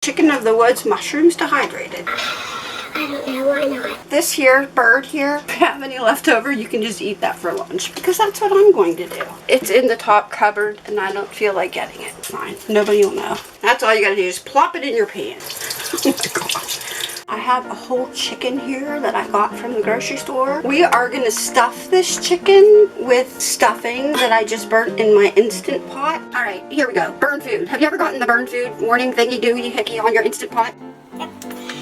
Chicken of the woods, mushrooms dehydrated. I don't know, why not? This here, bird here, if you have any left over, you can just eat that for lunch. Because that's what I'm going to do. It's in the top cupboard and I don't feel like getting it. It's fine. Nobody will know. That's all you gotta do is plop it in your pan. Oh my gosh. I have a whole chicken here that I got from the grocery store. We are gonna stuff this chicken with stuffing that I just burnt in my Instant Pot. All right, here we go. Burn food. Have you ever gotten the burn food warning thingy dooey hickey on your Instant Pot? Yep.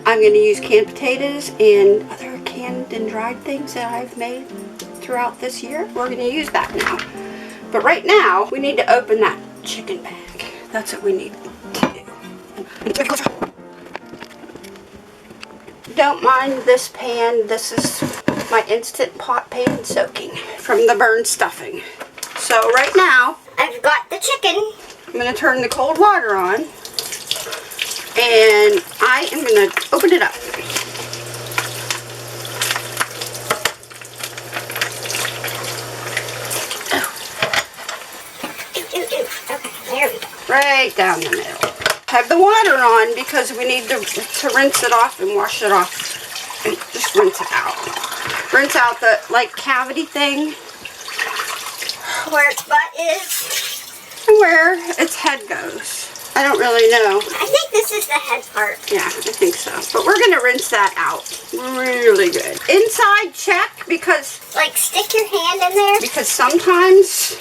I'm gonna use canned potatoes and other canned and dried things that I've made throughout this year. We're gonna use that now. But right now, we need to open that chicken bag. That's what we need to do. Don't mind this pan. This is my Instant Pot pan soaking from the burn stuffing. So right now, I've got the chicken. I'm going to turn the cold water on and I am going to open it up. Okay, there we go. Right down the middle. Have the water on because we need to rinse it off and wash it off. And just rinse it out. Rinse out the cavity thing. Where its butt is. And where its head goes. I don't really know. I think this is the head part. Yeah, I think so. But we're going to rinse that out really good. Inside check because... Like stick your hand in there. Because sometimes...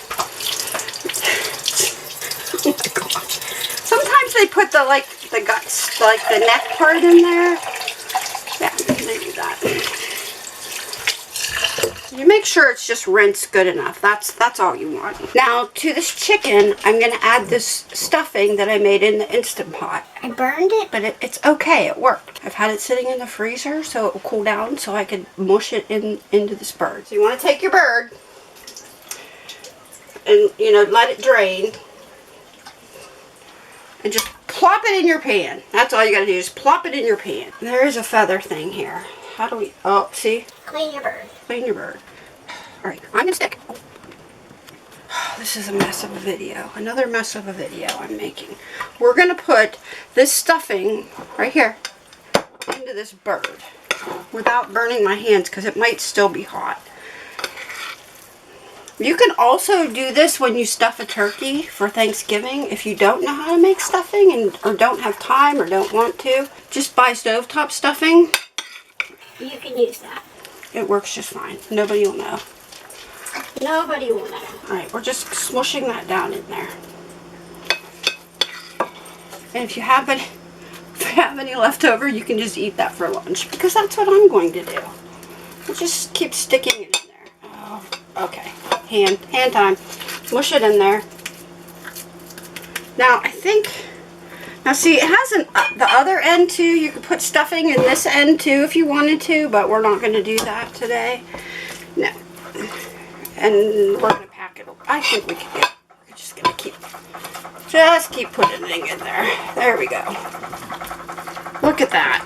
Oh my gosh. Sometimes they put the guts, the neck part in there. Yeah, they do that. You make sure it's just rinsed good enough. That's all you want. Now to this chicken, I'm gonna add this stuffing that I made in the Instant Pot. I burned it, but it's okay. It worked. I've had it sitting in the freezer so it will cool down so I can mush it into this bird. So you want to take your bird and let it drain. And just plop it in your pan. That's all you gotta do is plop it in your pan. There is a feather thing here. How do we, oh, see? Clean your bird. Clean your bird. All right, I'm gonna stick. Oh. This is a mess of a video. Another mess of a video I'm making. We're gonna put this stuffing right here into this bird without burning my hands because it might still be hot. You can also do this when you stuff a turkey for Thanksgiving. If you don't know how to make stuffing or don't have time or don't want to, just buy stovetop stuffing. You can use that. It works just fine. Nobody will know. Nobody will know. Alright, we're just smushing that down in there. And if you have any left over, you can just eat that for lunch. Because that's what I'm going to do. We'll just keep sticking it in there. Oh, okay. Hand time. Mush it in there. Now, now see, it has the other end too. You could put stuffing in this end too if you wanted to, but we're not going to do that today. No. And we're going to pack it. I think we can get, we're just going to keep putting it in there. There we go. Look at that.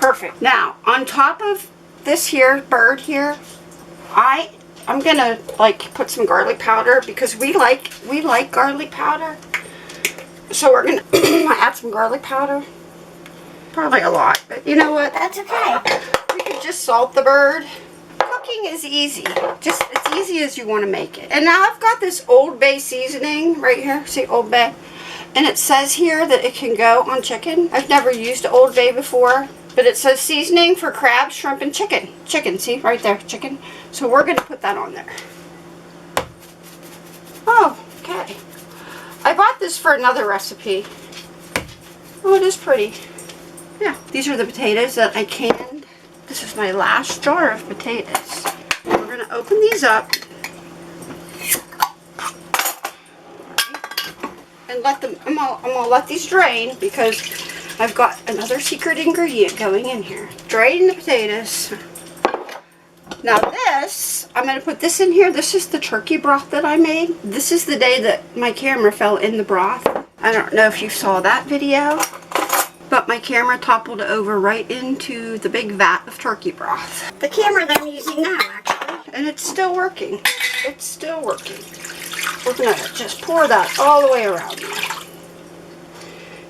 Perfect. Now, on top of this here, bird here, I'm gonna put some garlic powder because we like garlic powder. So we're gonna add some garlic powder. Probably a lot, but you know what? That's okay. We can just salt the bird. Cooking is easy. Just as easy as you want to make it. And now I've got this Old Bay seasoning right here. See, Old Bay. And it says here that it can go on chicken. I've never used Old Bay before. But it says seasoning for crab, shrimp, and chicken. Chicken, see? Right there, chicken. So we're going to put that on there. Oh, okay. I bought this for another recipe. Oh, it is pretty. Yeah, these are the potatoes that I canned. This is my last jar of potatoes. We're going to open these up. And let them, I'm gonna let these drain because I've got another secret ingredient going in here. Drain the potatoes. Now this, I'm going to put this in here. This is the turkey broth that I made. This is the day that my camera fell in the broth. I don't know if you saw that video, but my camera toppled over right into the big vat of turkey broth. The camera that I'm using now, actually. And it's still working. It's still working. We're going to just pour that all the way around.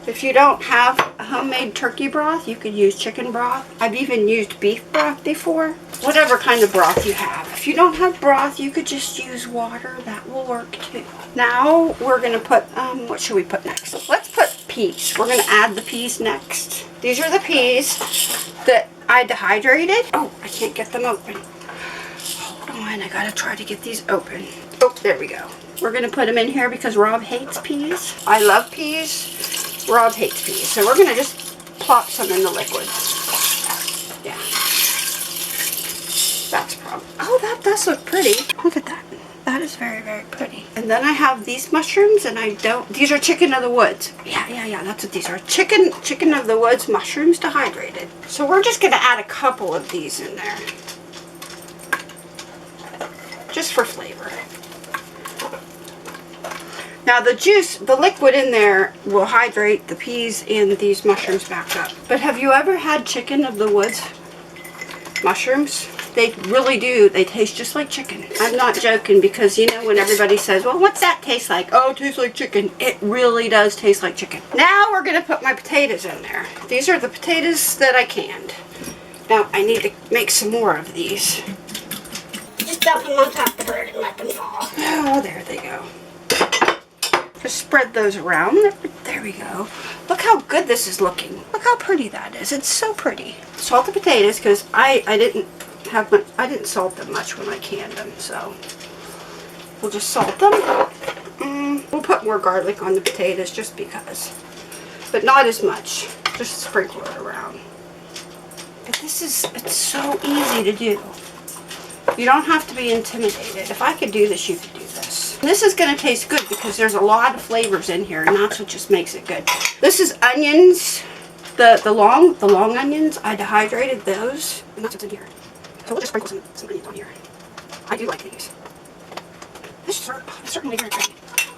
If you don't have a homemade turkey broth, you could use chicken broth. I've even used beef broth before. Whatever kind of broth you have. If you don't have broth, you could just use water. That will work too. Now we're going to put, what should we put next? Let's put peas. We're going to add the peas next. These are the peas that I dehydrated. Oh, I can't get them open. Hold on, I got to try to get these open. Oh, there we go. We're going to put them in here because Rob hates peas. I love peas. Rob hates peas. So we're going to just plop some in the liquid. Yeah. That's probably... Oh, that does look pretty. Look at that. That is very, very pretty. And then I have these mushrooms and I don't... These are chicken of the woods. Yeah. That's what these are. Chicken of the woods mushrooms dehydrated. So we're just going to add a couple of these in there. Just for flavor. Now the juice, the liquid in there will hydrate the peas and these mushrooms back up. But have you ever had chicken of the woods mushrooms? They really do. They taste just like chicken. I'm not joking because, you know, when everybody says, well, what's that taste like? Oh, it tastes like chicken. It really does taste like chicken. Now we're going to put my potatoes in there. These are the potatoes that I canned. Now I need to make some more of these. Just dump them on top of the bird and let them fall. Oh, there they go. Just spread those around. There we go. Look how good this is looking. Look how pretty that is. It's so pretty. Salt the potatoes because I didn't salt them much when I canned them, so we'll just salt them. We'll put more garlic on the potatoes just because, but not as much. Just sprinkle it around. But it's so easy to do. You don't have to be intimidated. If I could do this, you could do this. And this is going to taste good because there's a lot of flavors in here, and that's what just makes it good. This is onions, the long onions. I dehydrated those, and that's what's in here. So we'll just sprinkle some onions on here. I do like these. This is certainly very pretty.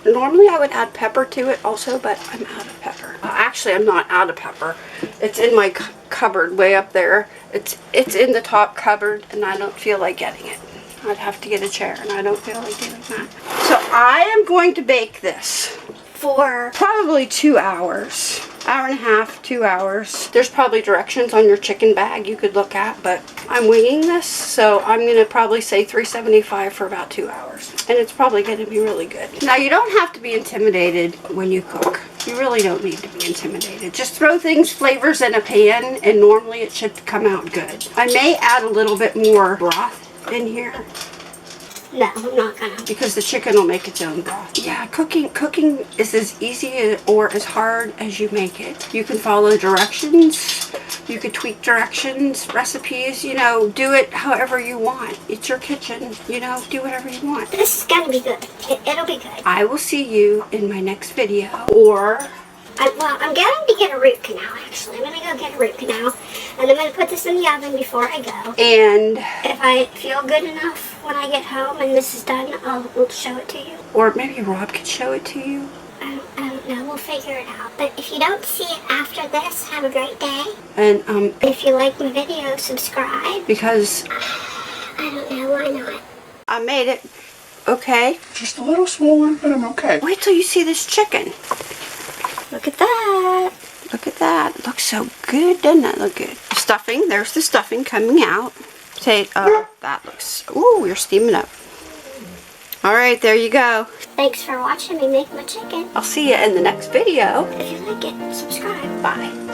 Normally I would add pepper to it also, but I'm out of pepper. Actually, I'm not out of pepper. It's in my cupboard way up there. It's in the top cupboard, and I don't feel like getting it. I'd have to get a chair, and I don't feel like doing that. So I am going to bake this for probably 2 hours. Hour and a half, 2 hours. There's probably directions on your chicken bag you could look at, but I'm winging this, so I'm going to probably say 375 for about 2 hours. And it's probably going to be really good. Now, you don't have to be intimidated when you cook. You really don't need to be intimidated. Just throw flavors in a pan, and normally it should come out good. I may add a little bit more broth in here. No, I'm not gonna. Because the chicken will make its own broth. Yeah, cooking is as easy or as hard as you make it. You can follow directions. You could tweak directions, recipes, you know, do it however you want. It's your kitchen, you know, do whatever you want. This is gonna be good. It'll be good. I will see you in my next video. Or... I'm going to get a root canal, actually. I'm going to go get a root canal. And I'm going to put this in the oven before I go. And if I feel good enough when I get home and this is done, I'll show it to you. Or maybe Rob could show it to you. I don't know. We'll figure it out. But if you don't see it after this, have a great day. And if you like my video, subscribe. Because... I don't know. Why not? I made it. Okay. Just a little swollen, but I'm okay. Wait till you see this chicken. Look at that. Look at that. It looks so good, doesn't it? Look good. Stuffing. There's the stuffing coming out. That looks... Ooh, you're steaming up. All right, there you go. Thanks for watching me make my chicken. I'll see you in the next video. If you like it, subscribe. Bye.